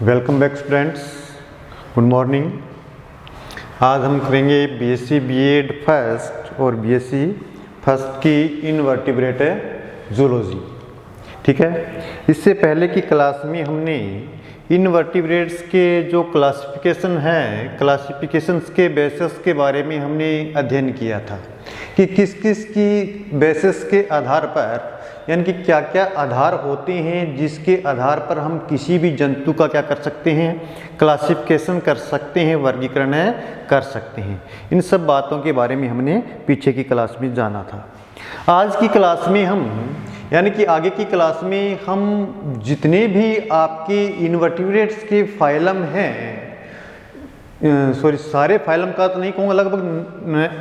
Welcome back students, good morning. आज हम करेंगे बीएससी बीएड फर्स्ट और बीएससी फर्स्ट की इनवर्टिब्रेट जूलॉजी। ठीक है, इससे पहले की क्लास में हमने इनवर्टिब्रेट्स के जो क्लासिफिकेशन हैं, क्लासिफिकेशंस के बेसिस के बारे में हमने अध्ययन किया था कि किस किस की बेसिस के आधार पर, यानी कि क्या क्या आधार होते हैं जिसके आधार पर हम किसी भी जंतु का क्या कर सकते हैं, क्लासिफिकेशन कर सकते हैं, वर्गीकरण कर सकते हैं। इन सब बातों के बारे में हमने पीछे की क्लास में जाना था। आज की क्लास में हम, यानी कि आगे की क्लास में हम जितने भी आपके इनवर्टिब्रेट्स के फाइलम हैं, सारे फाइलम का तो नहीं कहूँगा, लगभग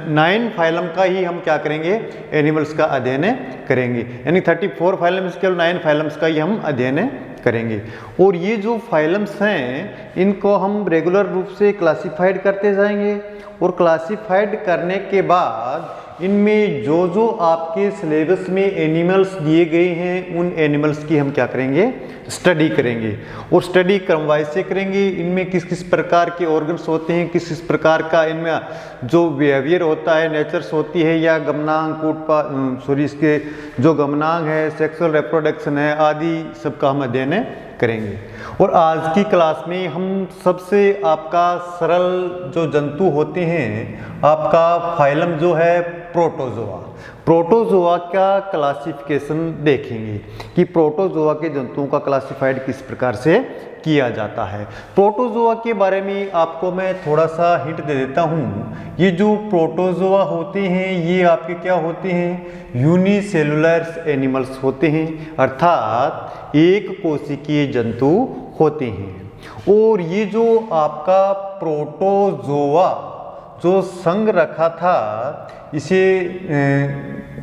9 फाइलम का ही हम क्या करेंगे, एनिमल्स का अध्ययन करेंगे। यानी 34 फाइलम्स के 9 फाइलम्स का ही हम अध्ययन करेंगे। और ये जो फाइलम्स हैं इनको हम रेगुलर रूप से क्लासिफाइड करते जाएंगे और क्लासिफाइड करने के बाद इनमें जो जो आपके सिलेबस में एनिमल्स दिए गए हैं उन एनिमल्स की हम क्या करेंगे, स्टडी करेंगे। और स्टडी क्रमवाइज से करेंगे। इनमें किस किस प्रकार के ऑर्गन्स होते हैं, किस किस प्रकार का इनमें जो बिहेवियर होता है, नेचर्स होती है, या गमनांग इसके जो गमनांग है, सेक्सुअल रिप्रोडक्शन है आदि सबका हम अध्ययन करेंगे। और आज की क्लास में हम सबसे आपका सरल जो जंतु होते हैं, आपका फाइलम जो है प्रोटोजोआ, प्रोटोजोआ का क्लासिफिकेशन देखेंगे कि प्रोटोजोआ के जंतुओं का क्लासिफाइड किस प्रकार से किया जाता है। प्रोटोजोआ के बारे में आपको मैं थोड़ा सा हिंट दे देता हूँ। ये जो प्रोटोजोआ होते हैं ये आपके क्या होते हैं, यूनिसेलुलर एनिमल्स होते हैं, अर्थात एक कोशिकीय जंतु होते हैं। और ये जो आपका प्रोटोजोआ जो संघ रखा था, इसे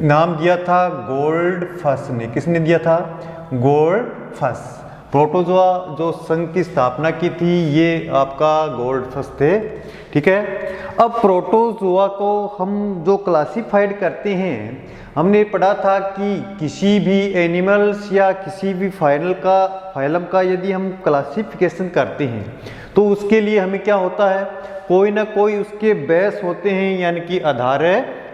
नाम दिया था गोल्डफस ने। किसने दिया था? गोल्डफस। प्रोटोजोआ जो संघ की स्थापना की थी ये आपका गोल्डफस थे। ठीक है, अब प्रोटोजोआ को हम जो क्लासिफाइड करते हैं, हमने पढ़ा था कि किसी भी एनिमल्स या किसी भी फाइलम का यदि हम क्लासिफिकेशन करते हैं तो उसके लिए हमें क्या होता है, कोई ना कोई उसके बेस होते हैं, यानी कि आधार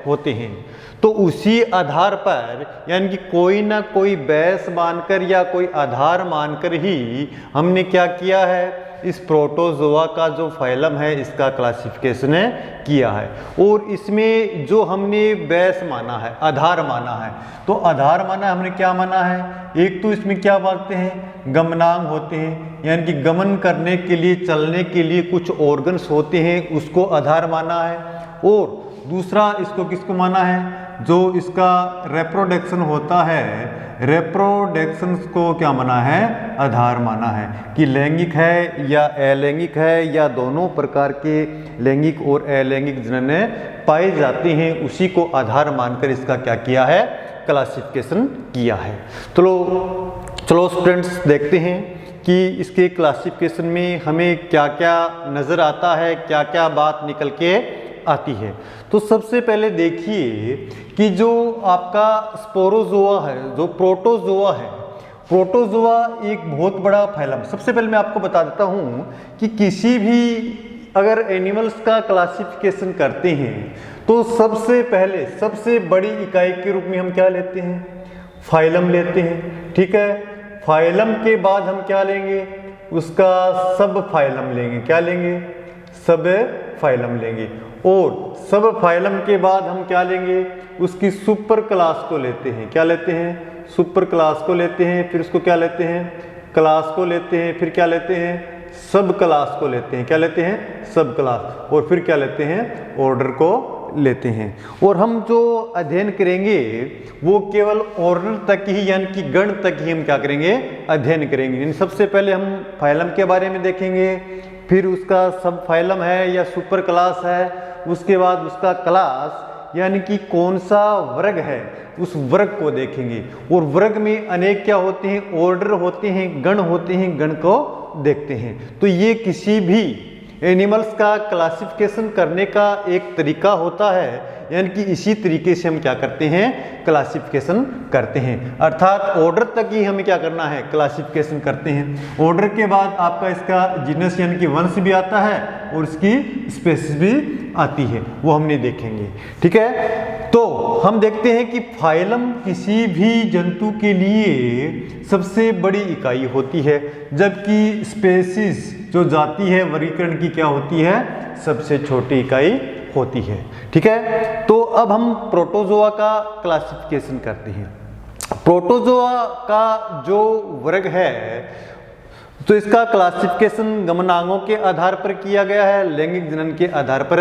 होते हैं। तो उसी आधार पर, यानी कि कोई ना कोई बेस मानकर या कोई आधार मानकर ही हमने क्या किया है, इस प्रोटोजोआ का जो फाइलम है इसका क्लासिफिकेशन किया है। और इसमें जो हमने बेस माना है, आधार माना है, तो आधार माना हमने क्या माना है, एक तो इसमें क्या मानते हैं, गमनांग होते हैं, यानी कि गमन करने के लिए, चलने के लिए कुछ ऑर्गन्स होते हैं, उसको आधार माना है। और दूसरा इसको किसको माना है, जो इसका रिप्रोडक्शन होता है, रिप्रोडक्शन को क्या माना है, आधार माना है कि लैंगिक है या अलैंगिक है, या दोनों प्रकार के लैंगिक और अलैंगिक जनन पाए जाते हैं, उसी को आधार मानकर इसका क्या किया है, क्लासिफिकेशन किया है। चलो स्टूडेंट्स देखते हैं कि इसके क्लासिफिकेशन में हमें क्या क्या नज़र आता है, क्या क्या बात निकल के आती है। तो सबसे पहले देखिए कि जो आपका स्पोरोजोआ है, जो प्रोटोजोआ है, प्रोटोजोआ एक बहुत बड़ा फाइलम। सबसे पहले मैं आपको बता देता हूँ कि किसी भी अगर एनिमल्स का क्लासिफिकेशन करते हैं तो सबसे पहले सबसे बड़ी इकाई के रूप में हम क्या लेते हैं, फाइलम लेते हैं। ठीक है, फाइलम के बाद हम क्या लेंगे, उसका सब फाइलम लेंगे। क्या लेंगे, सब फाइलम लेंगे। और सब फाइलम के बाद हम क्या लेंगे, उसकी सुपर क्लास को लेते हैं। क्या लेते हैं, सुपर क्लास को लेते हैं। फिर उसको क्या लेते हैं, क्लास को लेते हैं। फिर क्या लेते हैं, सब क्लास को लेते हैं। क्या लेते हैं, सब क्लास। और फिर क्या लेते हैं, ऑर्डर को लेते हैं। और हम जो अध्ययन करेंगे वो केवल ऑर्डर तक ही, यानी कि गण तक ही हम क्या करेंगे, अध्ययन करेंगे। यानी सबसे पहले हम फाइलम के बारे में देखेंगे, फिर उसका सब फाइलम है या सुपर क्लास है, उसके बाद उसका क्लास यानी कि कौन सा वर्ग है, उस वर्ग को देखेंगे। और वर्ग में अनेक क्या होते हैं, ऑर्डर होते हैं, गण होते हैं, गण को देखते हैं। तो ये किसी भी एनिमल्स का क्लासिफिकेशन करने का एक तरीका होता है, यानी कि इसी तरीके से हम क्या करते हैं, क्लासिफिकेशन करते हैं। अर्थात ऑर्डर तक ही हमें क्या करना है, क्लासिफिकेशन करते हैं। ऑर्डर के बाद आपका इसका जीनस यानी कि वंश भी आता है और इसकी स्पेसीज भी आती है, वो हमने देखेंगे। ठीक है, तो हम देखते हैं कि फाइलम किसी भी जंतु के लिए सबसे बड़ी इकाई होती है, जबकि स्पेसीज जो जाति है वर्गीकरण की क्या होती है, सबसे छोटी इकाई होती है। ठीक है, तो अब हम प्रोटोजोआ का क्लासिफिकेशन करते हैं। प्रोटोजोआ का जो वर्ग है, तो इसका क्लासिफिकेशन गमनांगों के आधार पर किया गया है, लैंगिक जनन के आधार पर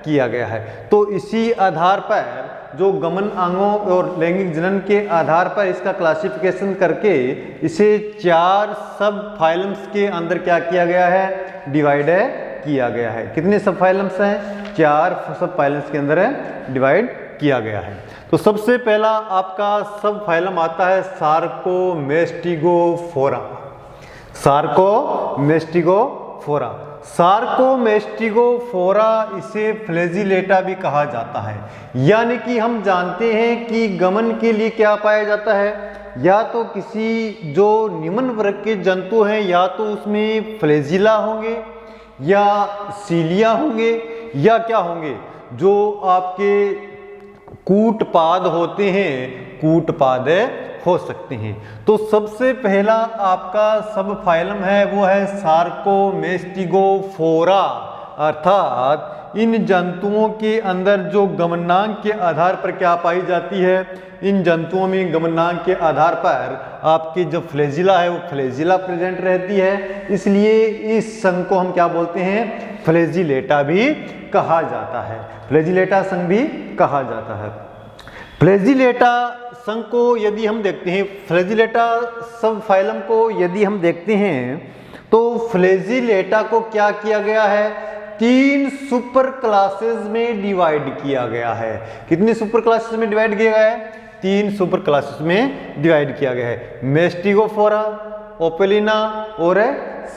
किया गया है। तो इसी आधार पर जो गमन अंगों और लैंगिक जनन के आधार पर इसका क्लासिफिकेशन करके इसे 4 सब फाइलम्स के अंदर क्या किया गया है, डिवाइड किया गया है। कितने सब फाइलम्स हैं, 4 सब फाइलम्स के अंदर डिवाइड किया गया है। तो सबसे पहला आपका सब फाइलम आता है सार्कोमेस्टिगोफोरा। सार्कोमेस्टिगोफोरा, सार्कोमेस्टिगोफोरा इसे फ्लैजिलेटा भी कहा जाता है। यानी कि हम जानते हैं कि गमन के लिए क्या पाया जाता है, या तो किसी जो निम्न वर्ग के जंतु हैं, या तो उसमें फ्लैजिला होंगे या सीलिया होंगे, या क्या होंगे, जो आपके कूटपाद होते हैं, कूटपाद हो सकते हैं। तो सबसे पहला आपका सब फाइलम है वो है सार्कोमेस्टिगोफोरा। अर्थात इन जंतुओं के अंदर जो गमनांग के आधार पर क्या पाई जाती है, इन जंतुओं में गमनांग के आधार पर आपकी जो फ्लैजिला है वो फ्लैजिला प्रेजेंट रहती है, इसलिए इस संघ को हम क्या बोलते हैं, फ्लैजिलेटा भी कहा जाता है। फ्लैजिलेटा संघ भी कहा जाता है। फ्लैजिलेटा संघ को यदि हम देखते हैं, फ्लैजिलेटा सब फाइलम को यदि हम देखते हैं, तो फ्लैजिलेटा को क्या किया गया है, 3 सुपर क्लासेस में डिवाइड किया गया है। कितने सुपर क्लासेस में डिवाइड किया गया है, 3 सुपर क्लासेस में डिवाइड किया गया है। मेस्टिगोफोरा, ओपेलिना और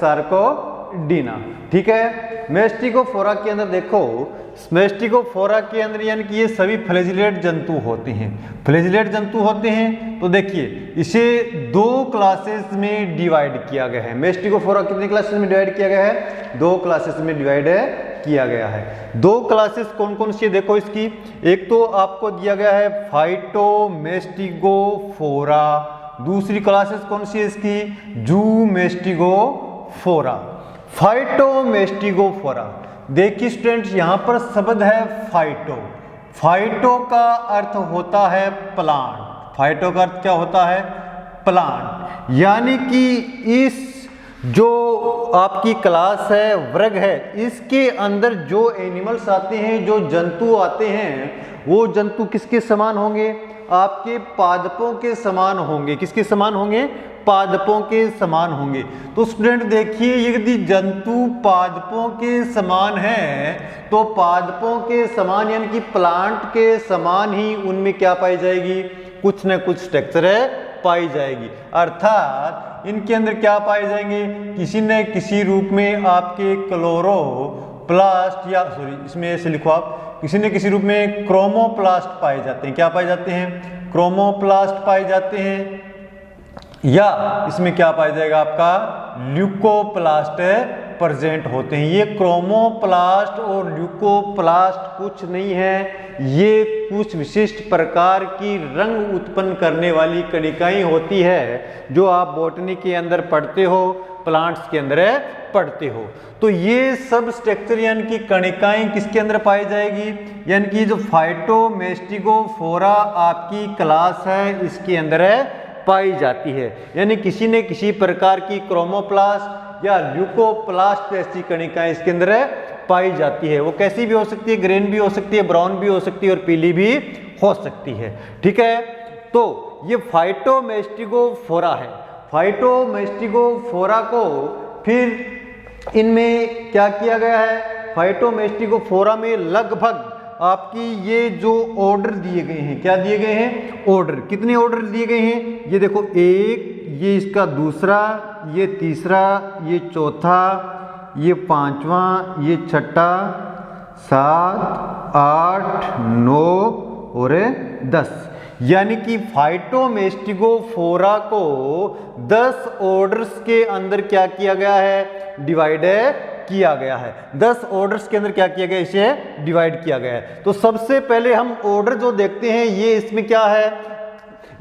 सार्कोडीना। ठीक है, मेस्टिगोफोरा के अंदर देखो, मेस्टिगोफोरा के अंदर यानी कि ये सभी फ्लैजिलेट जंतु होते हैं। फ्लैजिलेट जंतु होते हैं, तो देखिए इसे 2 क्लासेस में डिवाइड किया गया है। मेस्टिगोफोरा कितने क्लासेस में डिवाइड किया गया है, 2 क्लासेस में डिवाइड किया गया है। 2 क्लासेस कौन कौन सी है देखो इसकी, एक तो आपको दिया गया है फाइटोमेस्टिगोफोरा, दूसरी क्लासेस कौन सी है इसकी, जूमेस्टिगोफोरा। फाइटोमेस्टिगोफोरा, देखिए स्टूडेंट्स यहाँ पर शब्द है फाइटो। फाइटो का अर्थ होता है प्लांट। फाइटो का अर्थ क्या होता है, प्लांट। यानी कि इस जो आपकी क्लास है, वर्ग है, इसके अंदर जो एनिमल्स आते हैं, जो जंतु आते हैं, वो जंतु किसके समान होंगे, आपके पादपों के समान होंगे। किसके समान होंगे, पादपों के समान होंगे। तो स्टूडेंट देखिए, यदि जंतु पादपों के समान है, तो पादपों के समान यानी कि प्लांट के समान ही उनमें क्या पाई जाएगी, कुछ न कुछ स्ट्रक्चर पाई जाएगी। अर्थात इनके अंदर क्या पाए जाएंगे, किसी न किसी रूप में आपके क्लोरोप्लास्ट, या सॉरी इसमें ऐसे लिखो आप, किसी न किसी रूप में क्रोमोप्लास्ट पाए जाते हैं। क्या पाए जाते हैं, क्रोमोप्लास्ट पाए जाते हैं, या इसमें क्या पाया जाएगा आपका ल्यूकोप्लास्ट प्रेजेंट होते हैं। ये क्रोमोप्लास्ट और ल्यूकोप्लास्ट कुछ नहीं है, ये कुछ विशिष्ट प्रकार की रंग उत्पन्न करने वाली कणिकाएं होती है, जो आप बॉटनी के अंदर पढ़ते हो, प्लांट्स के अंदर पढ़ते हो। तो ये सब स्ट्रक्चर यानी कि कणिकाएं किसके अंदर पाई जाएगी, यानी कि जो फाइटोमेस्टिगोफोरा आपकी क्लास है, इसके अंदर पाई जाती है। यानी किसी न किसी प्रकार की क्रोमोप्लास्ट या ल्यूकोप्लास्ट जैसी कणिकाएं इसके अंदर पाई जाती है। वो कैसी भी हो सकती है, ग्रीन भी हो सकती है, ब्राउन भी हो सकती है और पीली भी हो सकती है। ठीक है, तो ये फाइटोमेस्टिगोफोरा है। फाइटोमेस्टिगोफोरा को फिर इनमें क्या किया गया है, फाइटोमेस्टिगोफोरा में लगभग आपकी ये जो ऑर्डर दिए गए हैं, क्या दिए गए हैं, ऑर्डर। कितने ऑर्डर दिए गए हैं, ये देखो, 1, ये इसका दूसरा, ये तीसरा, ये चौथा, ये 5वां, ये 6, 7, 8, 9 और 10। यानी कि फाइटोमेस्टिगोफोरा को 10 ऑर्डर्स के अंदर क्या किया गया है, डिवाइड किया गया है। 10 ऑर्डर्स के अंदर क्या किया गया, इसे डिवाइड किया गया है। तो सबसे पहले हम ऑर्डर जो देखते हैं, ये इसमें क्या है,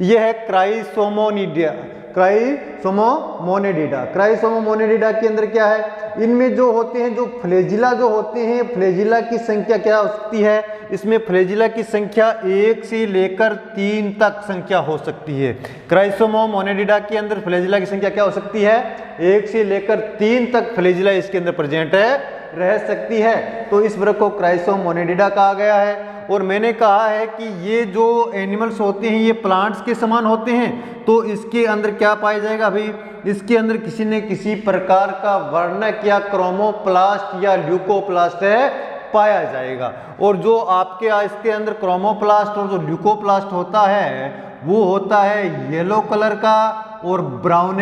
ये है क्राइसोमोनिडिया, क्राइसोमोमोनेडिडा। क्राइसोमोमोनेडिडा के अंदर क्या है, इनमें जो होते हैं, जो फ्लैजिला जो होते हैं, फ्लैजिला की संख्या क्या हो सकती है, इसमें फ्लैजिला की संख्या 1 से लेकर 3 तक संख्या हो सकती है। क्राइसोमोमोनेडिडा के अंदर फ्लैजिला की संख्या क्या हो सकती है, 1 से लेकर 3 तक फ्लैजिला इसके अंदर प्रेजेंट रह सकती है। तो इस वर्ग को क्राइसोमोनेडिडा कहा गया है। और मैंने कहा है कि ये जो एनिमल्स होते हैं ये प्लांट्स के समान होते हैं, तो इसके अंदर क्या पाया जाएगा, अभी इसके अंदर किसी न किसी प्रकार का वर्णक या क्रोमोप्लास्ट या ल्यूकोप्लास्ट पाया जाएगा। और जो आपके इसके अंदर क्रोमोप्लास्ट और जो ल्यूकोप्लास्ट होता है वो होता है येलो कलर का और ब्राउन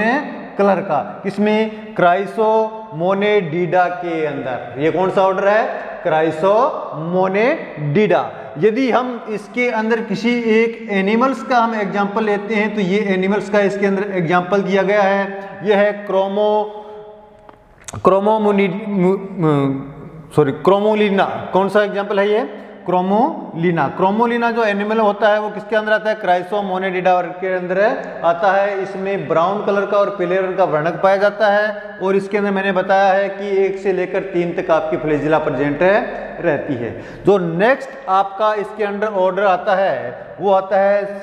कलर का। किसमें, क्राइसोमोनेडिडा के अंदर। ये कौन सा ऑर्डर है, क्राइसोमोनेडिडा। यदि हम इसके अंदर किसी एक एनिमल्स का हम एग्जांपल लेते हैं, तो ये एनिमल्स का इसके अंदर एग्जांपल दिया गया है। यह है क्रोमोलिना। कौन सा एग्जांपल है ये, क्रोमोलिना। क्रोमोलिना जो एनिमल होता है वो किसके अंदर आता है, क्राइसोमोनेडिडा वर्ग के अंदर आता है। इसमें ब्राउन कलर का और पीले रंग का वर्णक पाया जाता है। और इसके अंदर मैंने बताया है कि 1 से लेकर 3 तक आपकी फ्लैजिला प्रेजेंट रहती है। जो नेक्स्ट आपका इसके अंदर ऑर्डर आता है वो आता है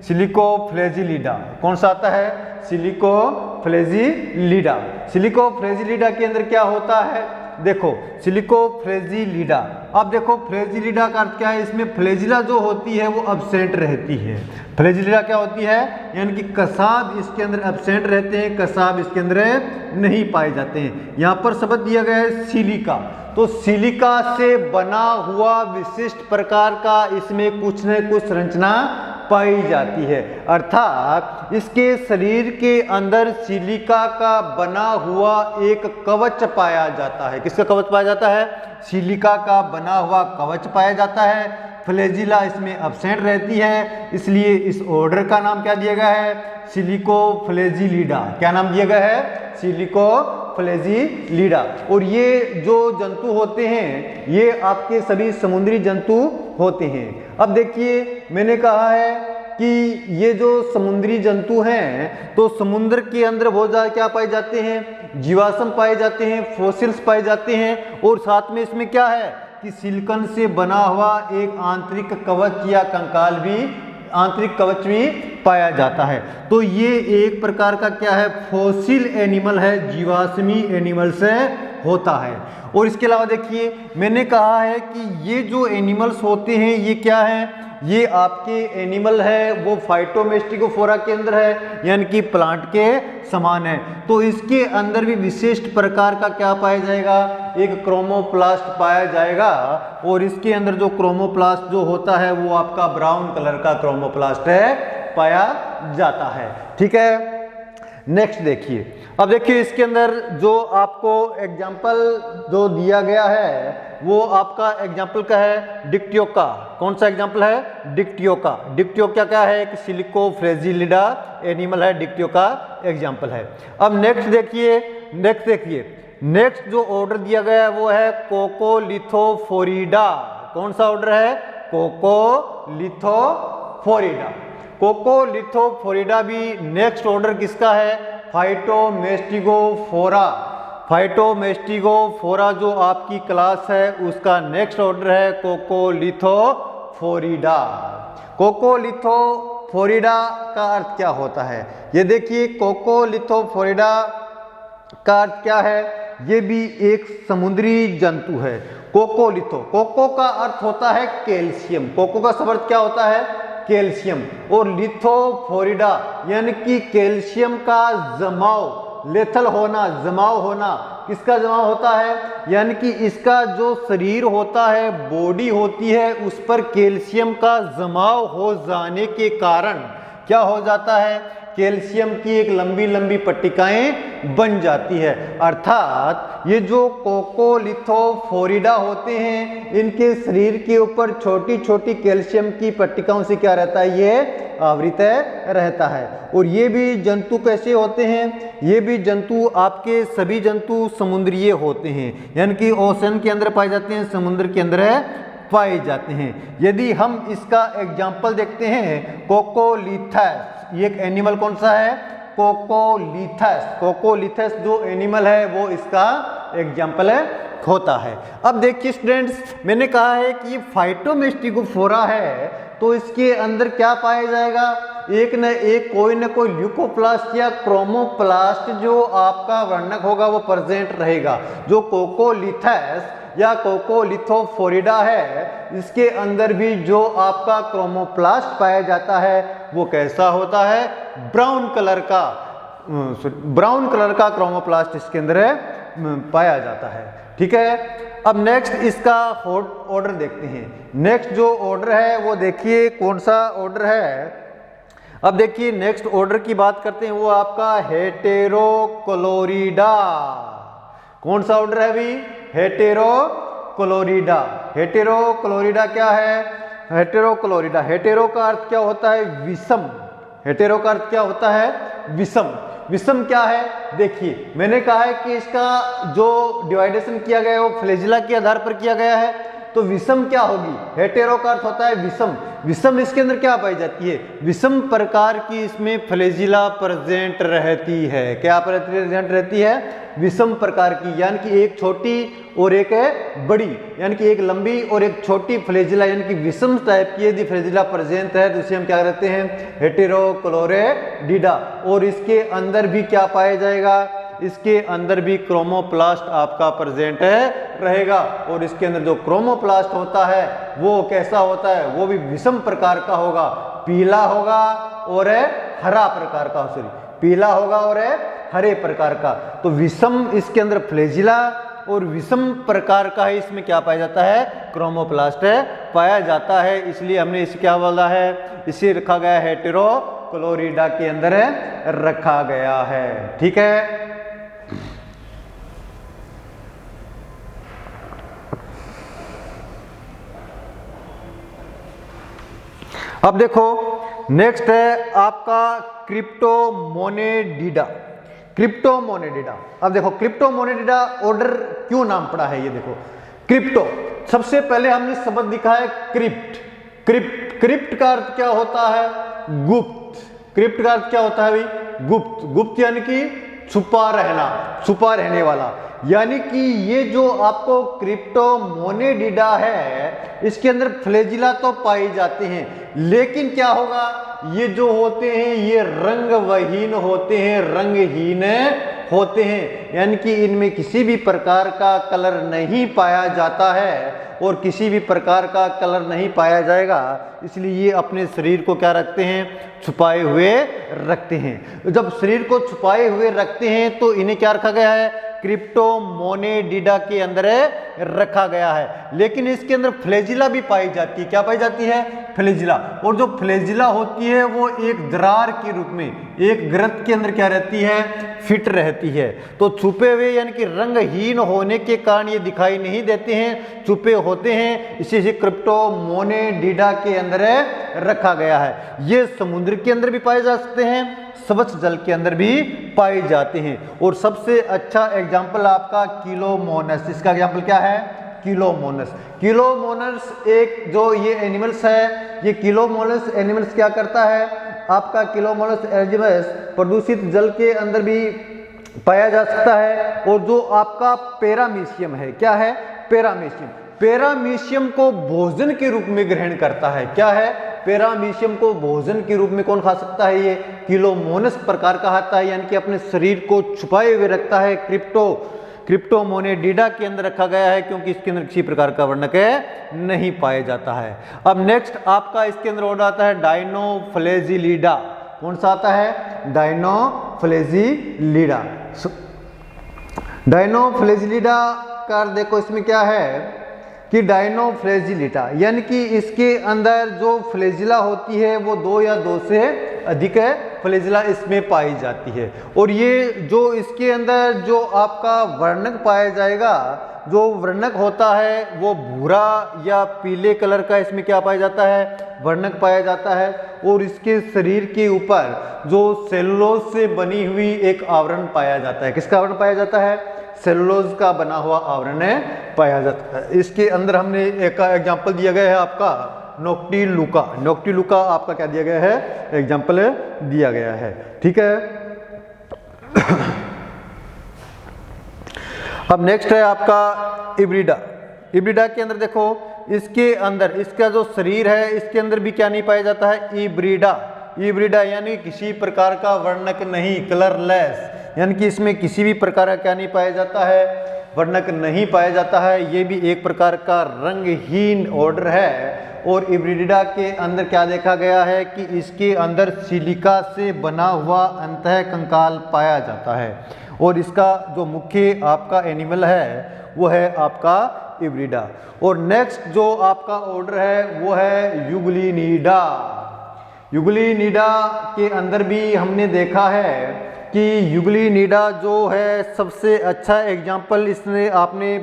सिलिकोफ्लैजिलिडा। कौन सा आता है, सिलिकोफ्लैजिलिडा। सिलिकोफ्लैजिलिडा के अंदर क्या होता है, देखो सिलिकोफ्लैजिलिडा। अब देखो फ्लैजिलिडा का अर्थ क्या है, इसमें फ्लैजिला जो होती है वो अब्सेंट रहती है। फ्लैजिलिडा क्या होती है, यानी कि कसाब इसके अंदर अब्सेंट रहते हैं, कसाब इसके अंदर नहीं पाए जाते हैं। यहाँ पर शब्द दिया गया है सिलिका। तो सिलिका से बना हुआ विशिष्ट प्रकार का इसमें कुछ न कुछ संरचना पाई जाती है। अर्थात इसके शरीर के अंदर सिलिका का बना हुआ एक कवच पाया जाता है। किसका कवच पाया जाता है, सिलिका का बना हुआ कवच पाया जाता है। फ्लैजिला इसमें अब्सेंट रहती है, इसलिए इस ऑर्डर का नाम क्या दिया गया है, सिलिकोफ्लैजिलिडा। क्या नाम दिया गया है, सिलिकोफ्लैजिलिडा। और ये जो जंतु होते हैं ये आपके सभी समुद्री जंतु होते हैं। अब देखिए मैंने कहा है कि ये जो समुद्री जंतु हैं तो समुद्र के अंदर बहुत ज़्यादा क्या पाए जाते हैं, जीवाश्म पाए जाते हैं, फॉसिल्स पाए जाते हैं। और साथ में इसमें क्या है कि सिलिकन से बना हुआ एक आंतरिक कवच या कंकाल भी, आंतरिक कवच भी पाया जाता है। तो ये एक प्रकार का क्या है, फॉसिल एनिमल है, जीवाश्मी एनिमल से होता है। और इसके अलावा देखिए मैंने कहा है कि ये जो एनिमल्स होते हैं ये क्या है, ये आपके एनिमल है वो फाइटोमेस्टिगोफोरा के अंदर है, यानी कि प्लांट के समान है। तो इसके अंदर भी विशिष्ट प्रकार का क्या पाया जाएगा, एक क्रोमोप्लास्ट पाया जाएगा। और इसके अंदर जो क्रोमोप्लास्ट जो होता है वो आपका ब्राउन कलर का क्रोमोप्लास्ट है पाया जाता है। ठीक है, नेक्स्ट देखिए। अब देखिए इसके अंदर जो आपको एग्जाम्पल जो दिया गया है वो आपका एग्जाम्पल का है डिक्टियोका। कौन सा एग्जाम्पल है, डिक्टियोका। डिक्टियोका क्या है, एक सिलिकोफ्लैजिलिडा एनिमल है, डिक्टियोका एग्जाम्पल है। अब नेक्स्ट देखिए, नेक्स्ट जो ऑर्डर दिया गया है वो है कोकोलिथोफोरिडा। कौन सा ऑर्डर है, कोकोलिथोफोरिडा। कोकोलिथोफोरिडा भी नेक्स्ट ऑर्डर किसका है, फाइटोमेस्टिगोफोरा। फाइटोमेस्टिगोफोरा जो आपकी क्लास है उसका नेक्स्ट ऑर्डर है कोकोलिथोफोरिडा। कोकोलिथोफोरिडा का अर्थ क्या होता है, ये देखिए कोकोलिथोफोरिडा का अर्थ क्या है, ये भी एक समुद्री जंतु है। कोकोलिथो, कोको का अर्थ होता है कैल्शियम, कोको का शब्द क्या होता है, कैल्शियम। और लिथोफोरिडा यानी कि कैल्शियम का जमाव, लेथल होना, जमाव होना। किसका जमाव होता है, यानी कि इसका जो शरीर होता है, बॉडी होती है, उस पर कैल्शियम का जमाव हो जाने के कारण क्या हो जाता है, कैल्शियम की एक लंबी लंबी पट्टिकाएं बन जाती है। अर्थात ये जो कोकोलिथोफोरिडा होते हैं, इनके शरीर के ऊपर छोटी छोटी कैल्शियम की पट्टिकाओं से क्या रहता है, ये आवृत रहता है। और ये भी जंतु कैसे होते हैं, ये भी जंतु आपके सभी जंतु समुद्रीय होते हैं, यानी कि ओशन के अंदर पाए जाते हैं, समुद्र के अंदर पाए जाते हैं। यदि हम इसका एग्जाम्पल देखते हैं, कोकोलिथस, ये एक एनिमल कौन सा है, कोकोलिथस। कोकोलिथस जो एनिमल है वो इसका एग्जाम्पल होता है। अब देखिए स्टूडेंट्स, मैंने कहा है कि ये फाइटोमेस्टिगोफोरा है, तो इसके अंदर क्या पाया जाएगा, एक न एक कोई न कोई ल्यूकोप्लास्ट या क्रोमोप्लास्ट जो आपका वर्णक होगा वो प्रेजेंट रहेगा। जो कोकोलिथस या कोकोलिथोफोरिडा है, इसके अंदर भी जो आपका क्रोमोप्लास्ट पाया जाता है वो कैसा होता है, ब्राउन कलर का क्रोमोप्लास्ट इसके अंदर पाया जाता है। ठीक है, अब नेक्स्ट इसका ऑर्डर देखते हैं। नेक्स्ट जो ऑर्डर है वो देखिए कौन सा ऑर्डर है। अब देखिए नेक्स्ट ऑर्डर की बात करते हैं, वो आपका हेटेरोक्लोरिडा। कौन सा ऑर्डर है अभी, हेटेरोक्लोरिडा। हेटेरोक्लोरिडा क्या है, हेटेरोक्लोरिडा, हेटेरो का अर्थ क्या होता है, विषम। हेटेरो का अर्थ क्या होता है, विषम। विषम क्या है, देखिए मैंने कहा है कि इसका जो डिवाइडेशन किया गया है वो फ्लैजिला के आधार पर किया गया है, तो विषम क्या होगी, हेटेरो का अर्थ होता है विषम। विषम इसके अंदर क्या पाई जाती है, विषम प्रकार की इसमें फ्लैजिला प्रेजेंट रहती है। क्या प्रेजेंट रहती है, विषम प्रकार की, यानी कि एक छोटी और एक बड़ी, यानी कि एक लंबी और एक छोटी फ्लैजिला, यानी कि विषम टाइप की यदि फ्लैजिला प्रेजेंट है तो उसे हम क्या कहते हैं, हेटेरोक्लोरिडा। और इसके अंदर भी क्या पाया जाएगा, इसके अंदर भी क्रोमोप्लास्ट आपका प्रेजेंट रहेगा। और इसके अंदर जो क्रोमोप्लास्ट होता है वो कैसा होता है, वो भी विषम प्रकार का होगा, पीला होगा और हरा प्रकार का, सॉरी पीला होगा और हरे प्रकार का। तो विषम इसके अंदर फ्लैजिला और विषम प्रकार का ही इसमें क्या पाया जाता है, क्रोमोप्लास्ट पाया जाता है। इसलिए हमने इसे क्या बोला है, इसे रखा गया है हेटेरोक्लोरिडा के अंदर रखा गया है। ठीक है, अब देखो नेक्स्ट है आपका क्रिप्टोमोनेडिडा। क्रिप्टोमोनेडिडा, अब देखो क्रिप्टोमोनेडिडा ऑर्डर क्यों नाम पड़ा है, ये देखो क्रिप्टो, सबसे पहले हमने शब्द लिखा है क्रिप्ट। क्रिप्ट, क्रिप्ट का अर्थ क्या होता है, गुप्त। क्रिप्ट का अर्थ क्या होता है भाई, गुप्त। गुप्त यानी कि छुपा रहना, छुपा रहने वाला। यानी कि ये जो आपको क्रिप्टोमोनेडिडा है, इसके अंदर फ्लैजिला तो पाई जाते हैं, लेकिन क्या होगा, ये जो होते हैं ये रंगविहीन होते हैं, रंगहीन होते हैं, यानी कि इनमें किसी भी प्रकार का कलर नहीं पाया जाता है और किसी भी प्रकार का कलर नहीं पाया जाएगा। इसलिए ये अपने शरीर को क्या रखते हैं, छुपाए हुए रखते हैं। जब शरीर को छुपाए हुए रखते हैं तो इन्हें क्या रखा गया है, क्रिप्टोमोनेडिडा के अंदर रखा गया है। लेकिन इसके अंदर फ्लैजिला भी पाई जाती है। क्या पाई जाती है, फ्लैजिला। और जो फ्लैजिला होती है वो एक दरार के रूप में एक ग्रंथ के अंदर क्या रहती है, फिट रहती है। तो छुपे हुए यानी कि रंगहीन होने के कारण ये दिखाई नहीं देते हैं, छुपे होते हैं, इसी क्रिप्टोमोनेडिडा के अंदर रखा गया है। ये समुद्र के अंदर भी पाए जा सकते हैं, स्वच्छ जल के अंदर भी पाए जाते हैं। और सबसे अच्छा एग्जाम्पल आपका किलोमोनस। इसका एग्जाम्पल क्या है, किलोमोनस। किलोमोनस एक जो ये एनिमल्स है, ये किलोमोनस एनिमल्स क्या करता है, आपका किलोमोनस एनिमल्स प्रदूषित जल के अंदर भी पाया जा सकता है। और जो आपका पैरामीशियम है, क्या है, पैरामीशियम, पैरामीशियम को भोजन के रूप में ग्रहण करता है। क्या है, पैरामीशियम को भोजन के रूप में कौन खा सकता है, ये किलोमोनस प्रकार का आता है, यानी कि अपने शरीर को छुपाए हुए रखता है। क्रिप्टोमोनेडिडा के अंदर रखा गया है क्योंकि इसके अंदर किसी प्रकार का वर्णक नहीं पाया जाता है। अब नेक्स्ट आपका इसके अंदर ऑर्डर आता है डायनोफ्लैजिलिडा। कौन सा आता है, डायनोफ्लैजिलिडा। डायनोफ्लैजिलिडा का देखो इसमें क्या है कि डायनोफ्लैजिलिडा यानी कि इसके अंदर जो फ्लैजिला होती है वो 2 या 2 से अधिक फ्लैजिला इसमें पाई जाती है। और ये जो इसके अंदर जो आपका वर्णक पाया जाएगा, जो वर्णक होता है वो भूरा या पीले कलर का इसमें क्या पाया जाता है, वर्णक पाया जाता है। और इसके शरीर के ऊपर जो सेलुलोज से बनी हुई एक आवरण पाया जाता है। किसका आवरण पाया जाता है, सेलुलोज का बना हुआ आवरण पाया जाता है। इसके अंदर हमने एक एग्जाम्पल दिया गया है आपका नोक्टिलुका। नोक्टिलुका आपका क्या दिया गया है, एग्जाम्पल दिया गया है। ठीक है। अब नेक्स्ट है आपका इब्रिडा। इब्रिडा के अंदर देखो, इसके अंदर इसका जो शरीर है इसके अंदर भी क्या नहीं पाया जाता है, इब्रिडा। इब्रिडा यानी किसी प्रकार का वर्णक नहीं, कलरलेस, यानी कि इसमें किसी भी प्रकार का क्या नहीं पाया जाता है, वर्णक नहीं पाया जाता है। ये भी एक प्रकार का रंगहीन ऑर्डर है। और इब्रिडिडा के अंदर क्या देखा गया है कि इसके अंदर सिलिका से बना हुआ अंतः कंकाल पाया जाता है। और इसका जो मुख्य आपका एनिमल है वो है आपका इब्रिडा। और नेक्स्ट जो आपका ऑर्डर है वो है युगलिनिडा। युगलिनिडा के अंदर भी हमने देखा है कि युगलिनिडा जो है सबसे अच्छा एग्जाम्पल, इसने आपने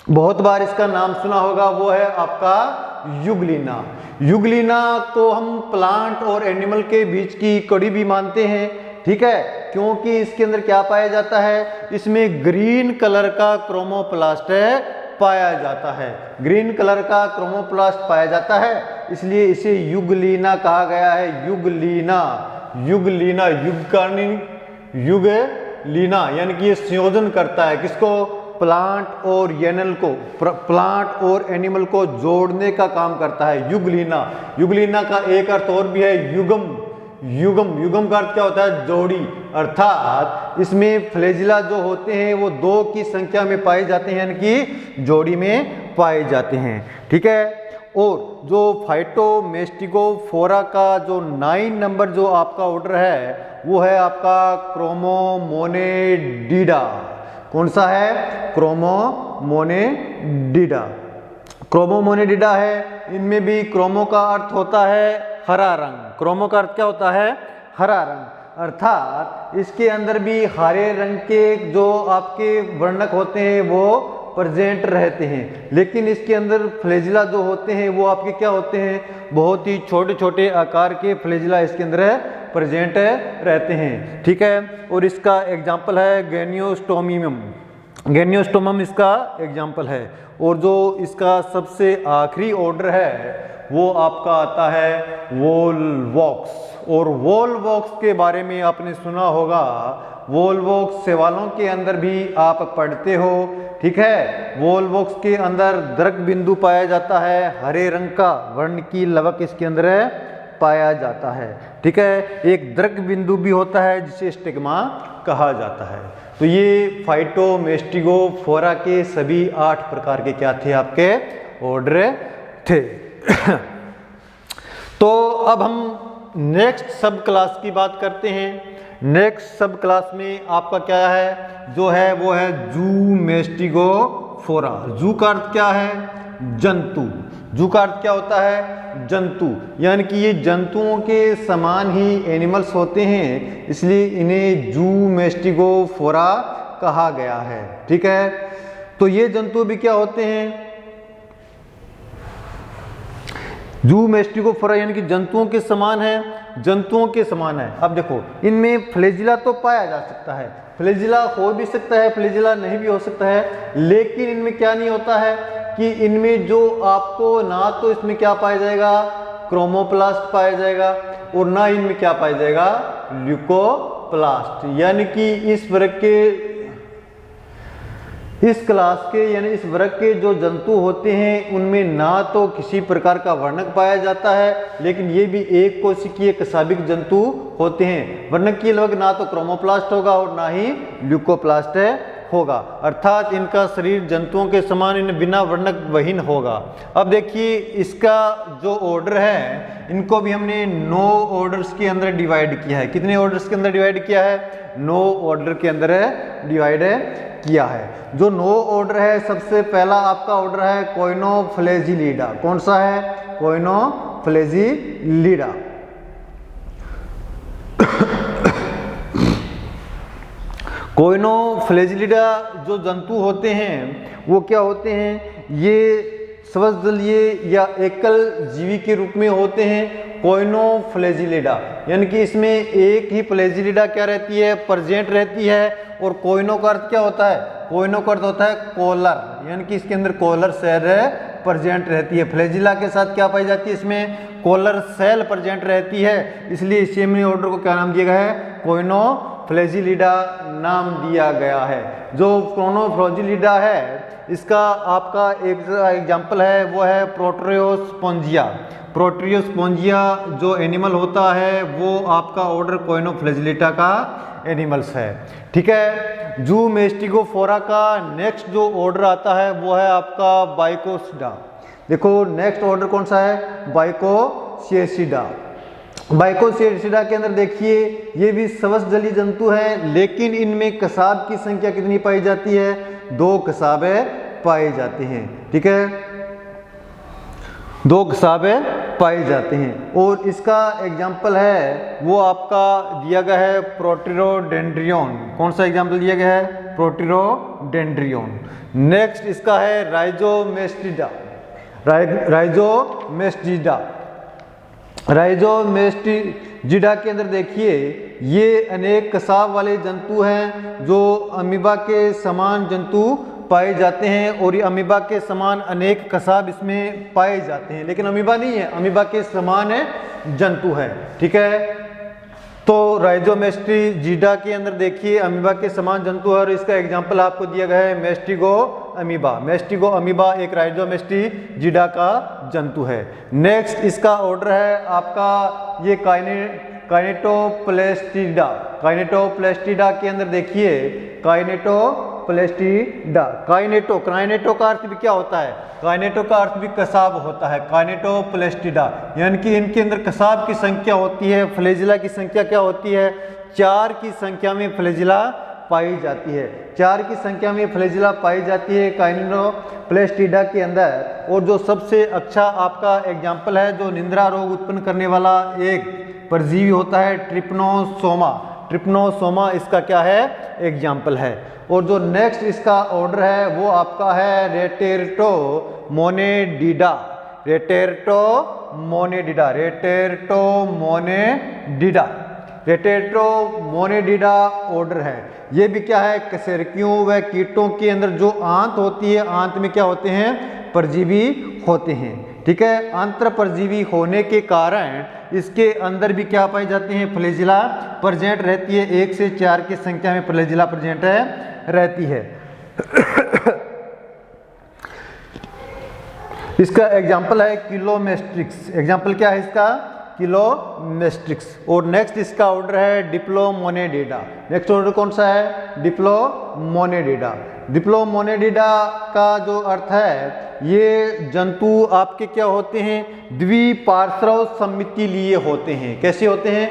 बहुत बार इसका नाम सुना होगा, वो है आपका युगलिना। युगलिना को हम प्लांट और एनिमल के बीच की कड़ी भी मानते हैं। ठीक है, क्योंकि इसके अंदर क्या पाया जाता है, इसमें ग्रीन कलर का क्रोमोप्लास्ट पाया जाता है। ग्रीन कलर का क्रोमोप्लास्ट पाया जाता है, इसलिए इसे युगलिना कहा गया है। युगलिना, युगलिना, युगलिना यानी कि ये संयोजन करता है किसको, प्लांट और एनिमल को, प्लांट और एनिमल को जोड़ने का काम करता है युगलिना। युगलिना का एक अर्थ और भी है युगम। युगम, युगम का अर्थ क्या होता है, जोड़ी। अर्थात इसमें फ्लैजिला जो होते हैं वो 2 की संख्या में पाए जाते हैं, यानी कि जोड़ी में पाए जाते हैं। ठीक है। और जो फाइटोमेस्टिगोफोरा का जो 9 नंबर जो आपका ऑर्डर है वो है आपका क्रोमोमोनेडिडा। कौन सा है, क्रोमोमोनेडिडा। क्रोमोमोनेडिडा है, इनमें भी क्रोमो का अर्थ होता है हरा रंग। क्रोमो का अर्थ क्या होता है, हरा रंग। अर्थात इसके अंदर भी हरे रंग के जो आपके वर्णक होते हैं वो प्रेजेंट रहते हैं। लेकिन इसके अंदर फ्लैजिला जो होते हैं वो आपके क्या होते हैं, बहुत ही छोटे छोटे आकार के फ्लैजिला इसके अंदर प्रेजेंट रहते हैं। ठीक है। और इसका एग्जाम्पल है गेनियोस्टोमियम। गेनियोस्टोमम इसका एग्जाम्पल है। और जो इसका सबसे आखिरी ऑर्डर है वो आपका आता है वोलवॉक्स। और वोलवॉक्स के बारे में आपने सुना होगा, वोलवॉक्स सवालों के अंदर भी आप पढ़ते हो। ठीक है। वोलवॉक्स के अंदर द्रक बिंदु पाया जाता है, हरे रंग का वर्ण की लवक इसके अंदर पाया जाता है। ठीक है। एक द्रक बिंदु भी होता है जिसे स्टिग्मा कहा जाता है। तो ये फाइटोमेस्टिगोफोरा के सभी 8 प्रकार के क्या थे, आपके ऑर्डर थे। तो अब हम नेक्स्ट सब क्लास की बात करते हैं। नेक्स्ट सब क्लास में आपका क्या है, जो है वो है जूमेस्टिगोफोरा। जू का अर्थ क्या है, जंतु। जू का अर्थ क्या होता है, जंतु। यानी कि ये जंतुओं के समान ही एनिमल्स होते हैं, इसलिए इन्हें जूमेस्टिगोफोरा कहा गया है। ठीक है। तो ये जंतु भी क्या होते हैं, जूमेस्टिगोफोरा यानी कि जंतुओं के समान है, जंतुओं के समान है। अब देखो, इनमें फ्लैजिला तो पाया जा सकता है, फ्लैजिला हो भी सकता है, फ्लैजिला नहीं भी हो सकता है। लेकिन इनमें क्या नहीं होता है कि इनमें जो आपको ना तो इसमें क्या पाया जाएगा, क्रोमोप्लास्ट पाया जाएगा, और ना इनमें क्या पाया जाएगा, ल्यूकोप्लास्ट। यानी कि इस वर्ग के, इस क्लास के यानी इस वर्ग के जो जंतु होते हैं उनमें ना तो किसी प्रकार का वर्णक पाया जाता है, लेकिन ये भी एक कोशिकीय कशाभिक जंतु होते हैं। वर्णक की लगभग ना तो क्रोमोप्लास्ट होगा और ना ही ल्यूकोप्लास्ट होगा। अर्थात इनका शरीर जंतुओं के समान इन बिना वर्णक वहीन होगा। अब देखिए इसका जो ऑर्डर है, इनको भी हमने 9 ऑर्डर्स के अंदर डिवाइड किया है। कितने ऑर्डर्स के अंदर डिवाइड किया है, 9 ऑर्डर के अंदर डिवाइड किया है। जो 9 ऑर्डर है, सबसे पहला आपका ऑर्डर है कोइनोफ्लैजिलिडा। कौन सा है, कोइनोफ्लैजिलिडा। कोइनोफ्लैजिलिडा जो जंतु होते हैं वो क्या होते हैं, ये स्वजलीय या एकल जीवी के रूप में होते हैं। कोइनोफ्लैजिलिडा यानी कि इसमें एक ही फ्लैजिलिडा क्या रहती है, प्रेजेंट रहती है। और कोइनो का अर्थ क्या होता है, कोइनो का अर्थ होता है कॉलर, यानी कि इसके अंदर कॉलर सेल प्रेजेंट रहती है। फ्लैजिला के साथ क्या पाई जाती है, इसमें कॉलर सेल प्रेजेंट रहती है, इसलिए इस चेमनी ऑर्डर को क्या नाम दिया गया है, कोइनोफ्लैजिलिडा नाम दिया गया है। जो कोइनोफ्लैजिलिडा है इसका आपका एक एग्जाम्पल है वो है प्रोटरियोस्पोंजिया। प्रोटरियोस्पोंजिया जो एनिमल होता है वो आपका ऑर्डर कोइनोफ्लैजिलिडा का एनिमल्स है। ठीक है, जू मेस्टिगोफोरा का नेक्स्ट जो ऑर्डर आता है वो है आपका बाइकोसिडा। देखो नेक्स्ट ऑर्डर कौन सा है, बाइकोसिएसिडा। बाइकोसिएसिडा के अंदर देखिए ये भी स्वजलीय जंतु हैं, लेकिन इनमें कसाब की संख्या कितनी पाई जाती है, 2 कसाबें पाई जाती हैं। ठीक है, 2 कसाबें पाई जाती हैं। और इसका एग्जाम्पल है वो आपका दिया गया है प्रोटेरोडेंड्रियन। कौन सा एग्जाम्पल दिया गया है, प्रोटेरोडेंड्रियन। नेक्स्ट इसका है राइजोमेस्टिडा। राइजोमेस्टिडा राइजोमेस्टिडा के अंदर देखिए ये अनेक कसाब वाले जंतु हैं जो अमीबा के समान जंतु पाए जाते हैं। और ये अमीबा के समान अनेक कसाब इसमें पाए जाते हैं, लेकिन अमीबा नहीं है, अमीबा के समान जंतु है। ठीक है, तो राइजोमेस्टिडा के अंदर देखिए अमीबा के समान जंतु है और इसका एग्जाम्पल आपको दिया गया है मेस्टिगो अमीबा। मेस्टिगो अमीबा एक राइजोमेस्टिडा का जंतु है। नेक्स्ट इसका ऑर्डर है आपका ये काइनेटोप्लेस्टिडा। काइनेटोप्लेस्टिडा के अंदर देखिए काइनेटोप्लेस्टिडा। काइनेटो का अर्थ भी क्या होता है, काइनेटो का अर्थ भी कसाब होता है। काइनेटोप्लेस्टिडा यानी कि इनके अंदर कसाब की संख्या होती है। फ्लैजिला की संख्या क्या होती है, 4 की संख्या में फ्लैजिला पाई जाती है। 4 की संख्या में फ्लैजिला पाई जाती है काइनेटोप्लेस्टिडा के अंदर। और जो सबसे अच्छा आपका एग्जाम्पल है जो निंद्रा रोग उत्पन्न करने वाला एक परजीवी होता है ट्रिपनोसोमा। ट्रिपनोसोमा इसका क्या है, एग्जाम्पल है। और जो नेक्स्ट इसका ऑर्डर है वो आपका है रेटेरटोमोनेडिडा। रेटेरटोमोनेडिडा रेटेरटोमोनेडिडा ऑर्डर है। ये भी क्या है, कशेरुकियों व कीटों के अंदर जो आंत होती है, आंत में क्या होते हैं, परजीवी होते हैं। ठीक है, आंतर परजीवी होने के कारण इसके अंदर भी क्या पाई जाती हैं, फ्लैजिला प्रेजेंट रहती है। 1 से 4 की संख्या में फ्लैजिला प्रेजेंट रहती है। इसका एग्जाम्पल है किलोमेस्ट्रिक्स। एग्जाम्पल क्या है इसका, किलोमेस्ट्रिक्स। और नेक्स्ट इसका ऑर्डर है डिप्लोमोनेडिडा। नेक्स्ट ऑर्डर कौन सा है, डिप्लोमोनेडिडा। डिप्लोमोनेडिडा का जो अर्थ है ये जंतु आपके क्या होते हैं, द्विपार्श्व समिति लिए होते हैं। कैसे होते हैं,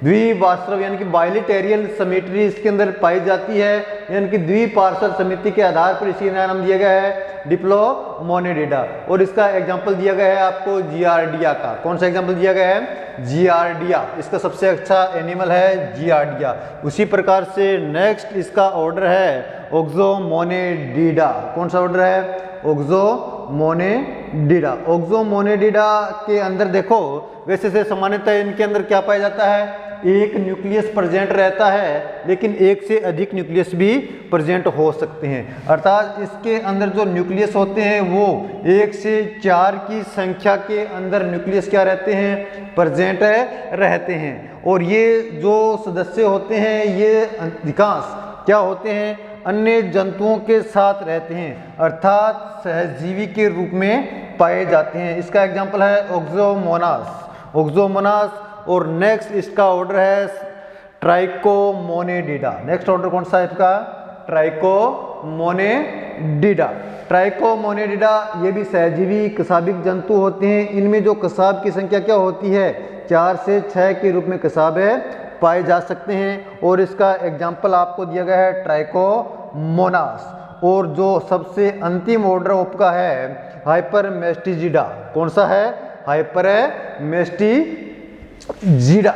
द्विपार्श्व यानी कि बाइलेटेरियल सिमेट्री इसके अंदर पाई जाती है, यानी कि द्विपार्श्व समिति के आधार पर इसी नाम दिया गया है डिप्लोमोनेडिडा। और इसका एग्जाम्पल दिया गया है आपको जियार्डिया का। कौन सा एग्जाम्पल दिया गया है, जियार्डिया। इसका सबसे अच्छा एनिमल है जियार्डिया। उसी प्रकार से नेक्स्ट इसका ऑर्डर है ओक्सोमोनेडिडा। कौन सा ऑर्डर है, ओक्सोमोनेडिडा। ओक्सोमोनेडिडा के अंदर देखो वैसे से सामान्यतः इनके अंदर क्या पाया जाता है, एक न्यूक्लियस प्रेजेंट रहता है, लेकिन एक से अधिक न्यूक्लियस भी प्रेजेंट हो सकते हैं। अर्थात इसके अंदर जो न्यूक्लियस होते हैं वो 1 से 4 की संख्या के अंदर न्यूक्लियस क्या रहते हैं, प्रेजेंट रहते हैं। और ये जो सदस्य होते हैं ये अधिकांश क्या होते हैं, अन्य जंतुओं के साथ रहते हैं, अर्थात सहजीवी के रूप में पाए जाते हैं। इसका एग्जाम्पल है ओक्सोमोनास। और नेक्स्ट इसका ऑर्डर है ट्राइकोमोनेडिडा। नेक्स्ट ऑर्डर कौन सा है इसका, ट्राइकोमोनेडिडा। ट्राइकोमोनेडिडा ये भी सहजीवी कसाबिक जंतु होते हैं। इनमें जो कसाब की संख्या क्या होती है, 4 से 6 के रूप में कसाबे पाए जा सकते हैं। और इसका एग्जाम्पल आपको दिया गया है ट्राइकोमोनास। और जो सबसे अंतिम ऑर्डर आपका है हाइपरमेस्टिजिडा। कौन सा है, हाइपरमेस्टिजिडा।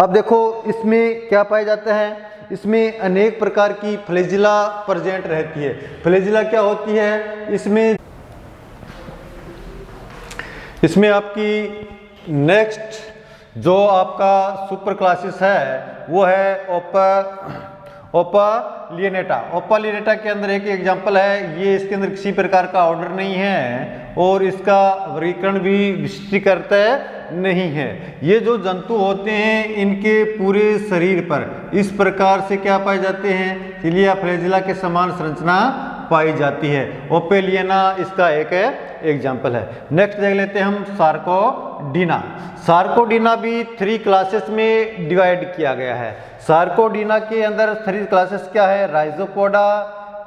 अब देखो इसमें क्या पाया जाता है, इसमें अनेक प्रकार की फ्लैजिला प्रेजेंट रहती है। फ्लैजिला क्या होती है, इसमें आपकी नेक्स्ट जो आपका सुपर क्लासेस है वो है ओपालिनेटा। ओपालिनेटा के अंदर एक एग्जांपल है, ये इसके अंदर किसी प्रकार का ऑर्डर नहीं है और इसका वर्गीकरण भी विशिष्टीकृत नहीं है। ये जो जंतु होते हैं इनके पूरे शरीर पर इस प्रकार से क्या पाए जाते हैं, चिलिया फ्लैजिला के समान संरचना पाई जाती है। ओपेलियना इसका एक एग्जाम्पल है। नेक्स्ट देख लेते हैं हम सार्कोडीना। सार्कोडीना भी 3 क्लासेस में डिवाइड किया गया है। सार्कोडीना के अंदर 3 क्लासेस क्या है, राइजोपोडा,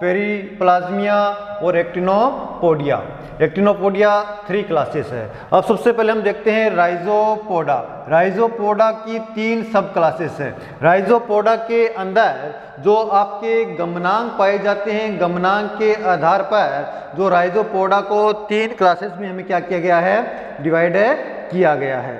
पेरिप्लाज्मिया और एक्टिनोपोडिया। एक्टिनोपोडिया 3 क्लासेस है। अब सबसे पहले हम देखते हैं राइजोपोडा। राइजोपोडा की 3 सब क्लासेस है। राइजोपोडा के अंदर जो आपके गमनांग पाए जाते हैं, गमनांग के आधार पर जो राइजोपोडा को 3 क्लासेस में हमें क्या किया गया है, डिवाइड किया गया है।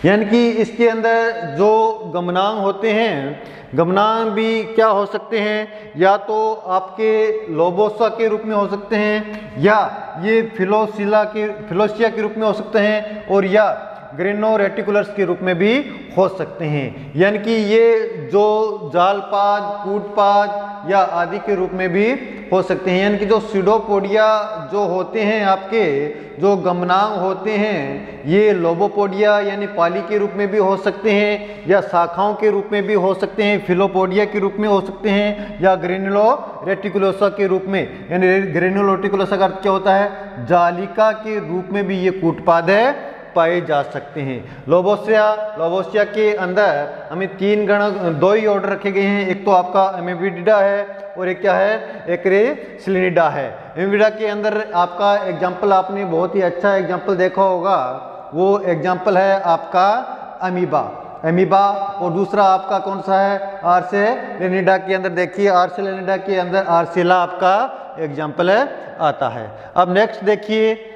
यानी कि इसके अंदर जो गमनांग होते हैं, गमनांग भी क्या हो सकते हैं, या तो आपके लोबोसा के रूप में हो सकते हैं, या ये फिलोसिया के रूप में हो सकते हैं, और या ग्रेनो रेटिकुलर्स के रूप में भी हो सकते हैं। यानी कि ये जो जालपाद, कूटपाद या आदि के रूप में भी हो सकते हैं। यानी कि जो सीडोपोडिया जो होते हैं, आपके जो गमनांग होते हैं, ये लोबोपोडिया यानी पाली के रूप में भी हो सकते हैं, या शाखाओं के रूप में भी हो सकते हैं, फिलोपोडिया के रूप में हो सकते हैं, या ग्रेनुलो रेटिकुलोसा के रूप में। यानी ग्रेनुलो रेटिकुलोसा का अर्थ क्या होता है, जालिका के रूप में भी ये कूटपाद है पाए जा सकते हैं। लोबोसिया के अंदर हमें 3 गण 2 ही ऑर्डर रखे गए हैं। एक तो आपका एमेबिडिडा है और एक क्या है, एक्रेसिलिनिडा है। एमेबिडिडा के अंदर आपका एग्जाम्पल आपने बहुत ही अच्छा एग्जाम्पल देखा होगा, वो एग्जाम्पल है आपका अमीबा। और दूसरा आपका कौन सा है, आर्सेलेनिडा के अंदर देखिए, आर्सेलेनिडा के अंदर आर्सेला आपका एग्जाम्पल आता है। अब नेक्स्ट देखिए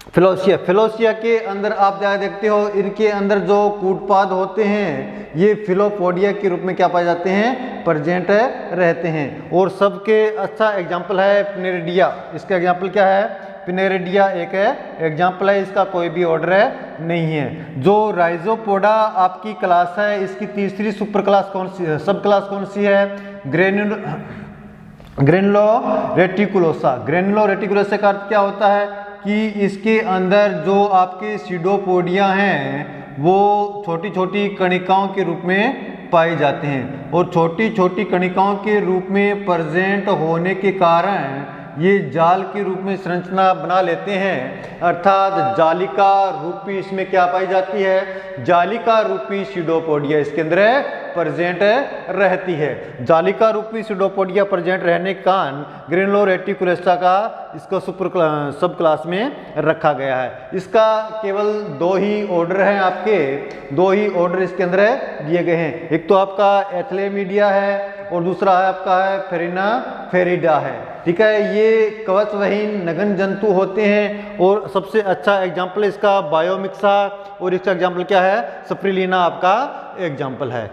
फिलोसिया के अंदर आप जहाँ देखते हो, इनके अंदर जो कूटपाद होते हैं ये फिलोपोडिया के रूप में क्या पाए जाते हैं, प्रेजेंट रहते हैं। और सबके अच्छा एग्जाम्पल है पिनेरिडिया। इसका एग्जाम्पल क्या है, पिनेरिडिया एक एग्जाम्पल है, इसका कोई भी ऑर्डर नहीं है। जो राइजोपोडा आपकी क्लास है, इसकी तीसरी सुपर क्लास कौन सी है, सब क्लास कौन सी है, ग्रेनुलो रेटिकुलोसा। ग्रेनुलो रेटिकुलोसा का अर्थ क्या होता है कि इसके अंदर जो आपके सीडोपोडिया हैं वो छोटी छोटी कणिकाओं के रूप में पाए जाते हैं, और छोटी छोटी कणिकाओं के रूप में प्रेजेंट होने के कारण ये जाल के रूप में संरचना बना लेते हैं। अर्थात जालिका रूपी इसमें क्या पाई जाती है, जालिका रूपी सीडोपोडिया इसके अंदर प्रेजेंट रहती है। जालिका रूपी सीडोपोडिया प्रेजेंट रहने के कारण ग्रेनुलो रेटिकुलोसा का इसको सब क्लास में रखा गया है। इसका केवल 2 ही ऑर्डर हैं, आपके 2 ही ऑर्डर इसके अंदर दिए गए हैं। एक तो आपका एथलेमिडिया है और दूसरा है आपका है फेरिडा है। ठीक है, ये कवचवहीन नगन जंतु होते हैं, और सबसे अच्छा एग्जाम्पल इसका बायोमिक्सा, और इसका एग्जाम्पल क्या है, स्प्रिलिना आपका एग्जाम्पल है।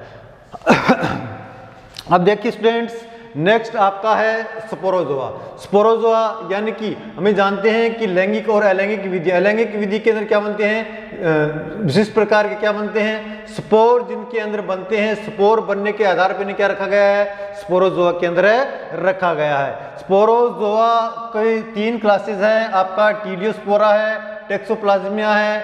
अब देखिए स्टूडेंट्स, नेक्स्ट आपका है स्पोरोजोआ। स्पोरोजोआ यानी कि हमें जानते हैं कि लैंगिक और अलैंगिक विधि, अलैंगिक विधि के अंदर क्या बनते हैं, विशिष्ट प्रकार के क्या बनते हैं, स्पोर जिनके अंदर बनते हैं। स्पोर बनने के आधार पर क्या रखा गया है, स्पोरोजोआ के अंदर रखा गया है। स्पोरोजोआ कई 3 क्लासेस हैं, आपका टीलियोस्पोरा है, टेक्सोप्लाज्मिया है,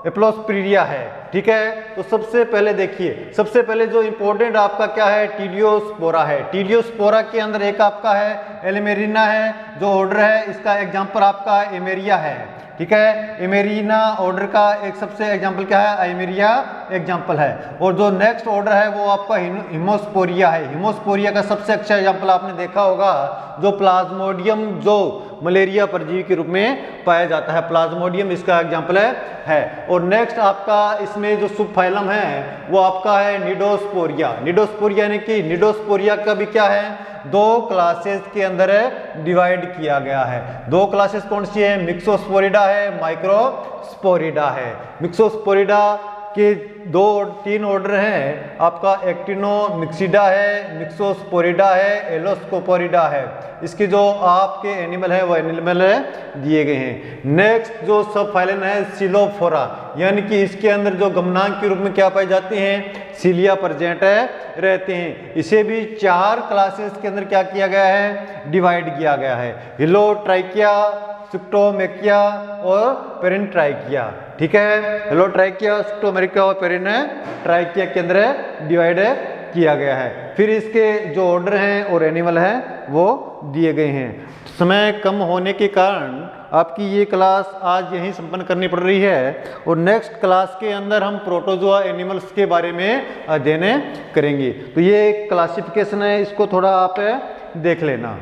हेप्लोस्पिरिया है। ठीक है, तो सबसे पहले देखिए, सबसे पहले जो इंपॉर्टेंट आपका क्या है, टीलियोस्पोरा है। टीलियोस्पोरा के अंदर एक आपका है एलिमेरिना है, जो ऑर्डर है इसका एग्जाम्पल आपका एमेरिया है। ठीक है, एमेरिना ऑर्डर का एक सबसे एग्जाम्पल क्या है, आइमेरिया एग्जाम्पल है। और जो नेक्स्ट ऑर्डर है वो आपका हिमोस्पोरिया है। हिमोस्पोरिया का सबसे अच्छा एग्जाम्पल आपने देखा होगा, जो प्लाज्मोडियम जो मलेरिया परजीवी के रूप में पाया जाता है, प्लाज्मोडियम इसका एग्जाम्पल है। और नेक्स्ट आपका इसमें जो सब फाइलम है वो आपका है निडोस्पोरिया। निडोस्पोरिया यानी कि निडोस्पोरिया का भी क्या है, 2 क्लासेस के अंदर डिवाइड किया गया है। 2 क्लासेस कौन सी है, मिक्सोस्पोरिडा है, माइक्रोस्पोरिडा है। मिक्सोस्पोरिडा के 2-3 ऑर्डर हैं, आपका एक्टिनोमिक्सिडा है, मिक्सोस्पोरिडा है, एलोस्कोपोरिडा है। इसके जो आपके एनिमल है वो एनिमल है दिए गए हैं। नेक्स्ट जो सब फाइलम है सिलोफोरा, यानी कि इसके अंदर जो गमनांक के रूप में क्या पाए जाते हैं, सिलिया प्रेजेंट है रहते हैं। इसे भी 4 क्लासेस के अंदर क्या किया गया है, डिवाइड किया गया है, हिलोट्राइकिया, सिक्टोमेकिया और पेरिनट्राइकिया। ठीक है, हेलोट्राइकिया, सिक्टोमेकिया और पेरिनट्राइकिया के अंदर डिवाइड किया गया है। फिर इसके जो ऑर्डर हैं और एनिमल हैं वो दिए गए हैं। समय कम होने के कारण आपकी ये क्लास आज यहीं संपन्न करनी पड़ रही है और नेक्स्ट क्लास के अंदर हम प्रोटोजोआ एनिमल्स के बारे में अध्ययन करेंगे। तो ये एक क्लासिफिकेशन है, इसको थोड़ा आप देख लेना।